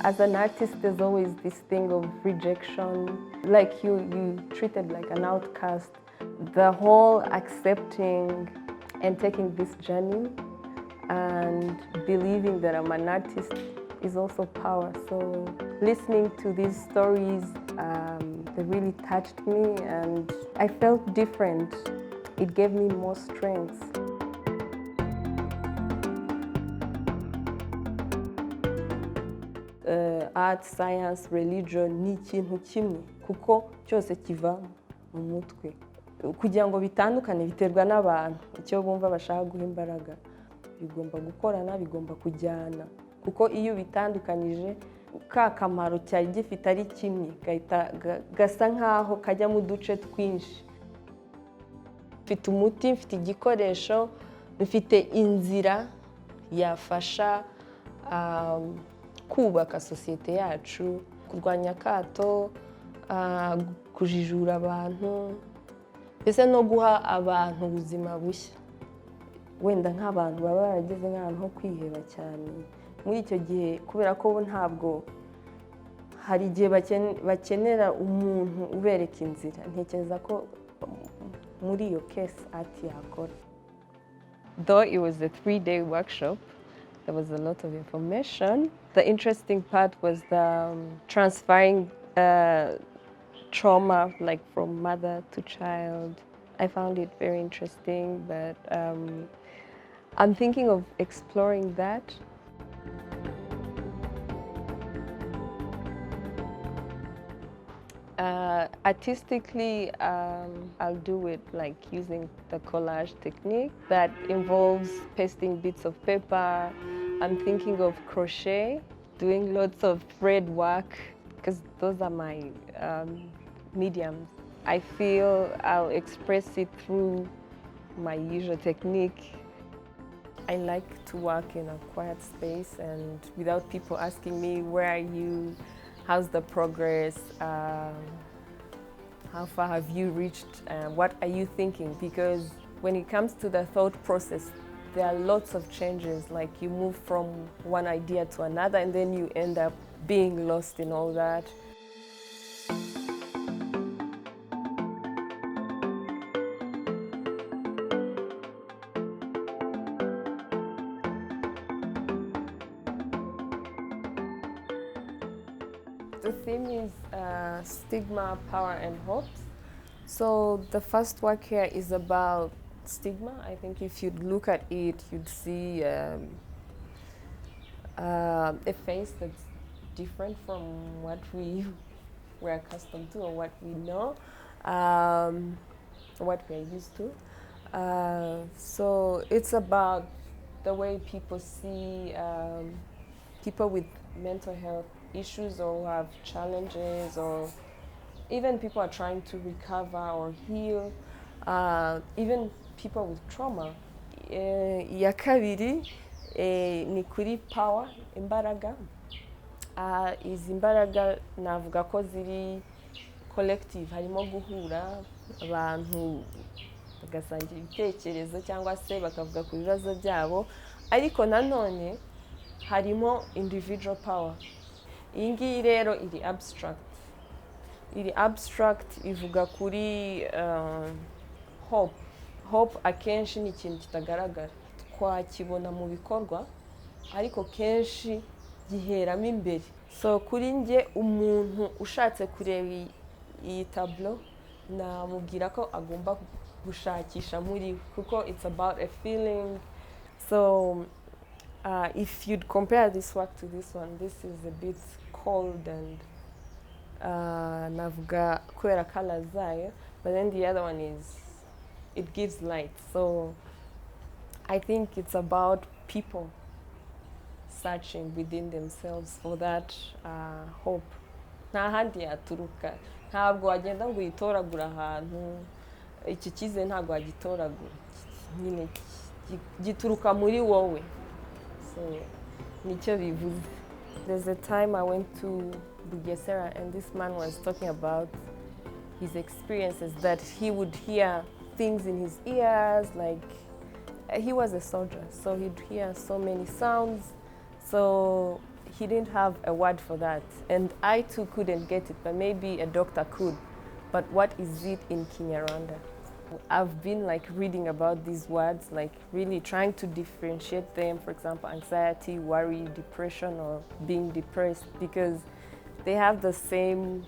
As an artist, there's always this thing of rejection, like you treated like an outcast. The whole accepting and taking this journey and believing that I'm an artist is also power. So listening to these stories, they really touched me and I felt different. It gave me more strength. Art, science, religion ni ikintu kimwe kuko cyose kiva mu mutwe. Kugira ngo bitandukane biterwa n'abantu icyo bumva bashaka guha imbaraga. Bigomba gukorana, bigomba kujyana kuko iyo bitandukanyije ka kamaro cyari gifite ari kimwe gasa nkaho kajya mu duce twinshi. Mfite umuti, mfite igikoresho, mfite inzira yafasha kubaka sosiyete yacu, kurwanya akato, kujijura abantu, mbese no guha abantu ubuzima bushya. Wenda nk'abantu baba barageze nk'ahantu ho kwiheba cyane muri icyo gihe, kubera ko ntabwo hari igihe bakenera umuntu ubereka inzira. Ntekereza ko muri iyo case art yakora. Though it was a 3-day workshop, there was a lot of information. The interesting part was the transferring trauma, like from mother to child. I found it very interesting, but I'm thinking of exploring that. Artistically, I'll do it like using the collage technique that involves pasting bits of paper. I'm thinking of crochet, doing lots of thread work, because those are my mediums. I feel I'll express it through my usual technique. I like to work in a quiet space and without people asking me, where are you? How's the progress? How far have you reached? What are you thinking? Because when it comes to the thought process, there are lots of changes. Like you move from one idea to another and then you end up being lost in all that. The theme is Stigma, Power and Hope. So the first work here is about stigma. I think if you'd look at it, you'd see a face that's different from what we were accustomed to or what we know, what we're used to. So it's about the way people see people with mental health issues or who have challenges, or even people are trying to recover or heal, even people with trauma. Iya kabiri ni kuri power, imbaraga. Izi imbaraga navuga ko ziri collective, harimo guhura abantu bagasangira ibitekerezo cyangwa se bakavuga ku bibazo byabo, ariko nanone harimo individual power. Iyi ngiyi rero iri abstract. Iri abstract ivuga kuri hope. Hope akenshi ni ikintu kitagaragara, twakibona mu bikorwa ariko kenshi giheramo imbere. So kuri nge umuntu ushatse kureba iyi tableau namubwira ko agomba gushakisha muri, kuko it's about a feeling. So if you'd compare this work to this one, this is a bit cold and navuga kubera colors zayo, but then the other one is, it gives light. So I think it's about people searching within themselves for that hope. Nta handi yaturuka, ntabwo wagenda ngo uyitoragura ahantu, iki kize ntabwo wagitoragura, nyine gituruka muri wowe. So nicyo bivuze. There's a time I went to Bugesera and this man was talking about his experiences, that he would hear things in his ears, like he was a soldier, so he'd hear so many sounds. So he didn't have a word for that. And I too couldn't get it, but maybe a doctor could. But what is it in Kinyarwanda? I've been like reading about these words, like really trying to differentiate them. For example, anxiety, worry, depression, or being depressed, because they have the same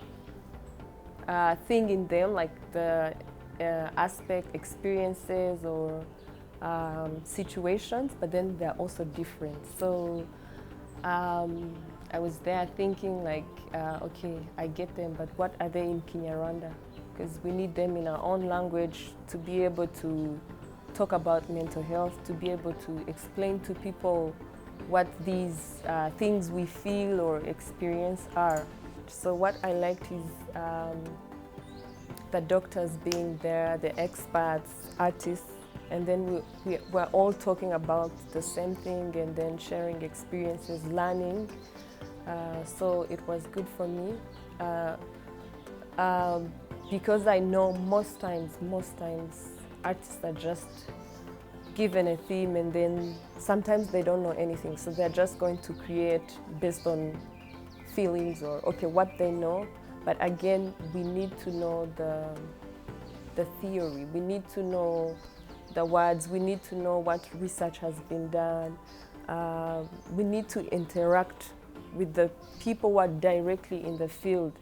thing in them, like the aspect, experiences, or situations, but then they're also different. So I was there thinking like, okay, I get them, but what are they in Kinyarwanda? Because we need them in our own language to be able to talk about mental health, to be able to explain to people what these things we feel or experience are. So what I liked is the doctors being there, the experts, artists, and then we're all talking about the same thing and then sharing experiences, learning. So it was good for me. Because I know most times artists are just given a theme and then sometimes they don't know anything. So they're just going to create based on feelings or, okay, what they know. But again, we need to know the theory. We need to know the words. We need to know what research has been done. We need to interact with the people who are directly in the field.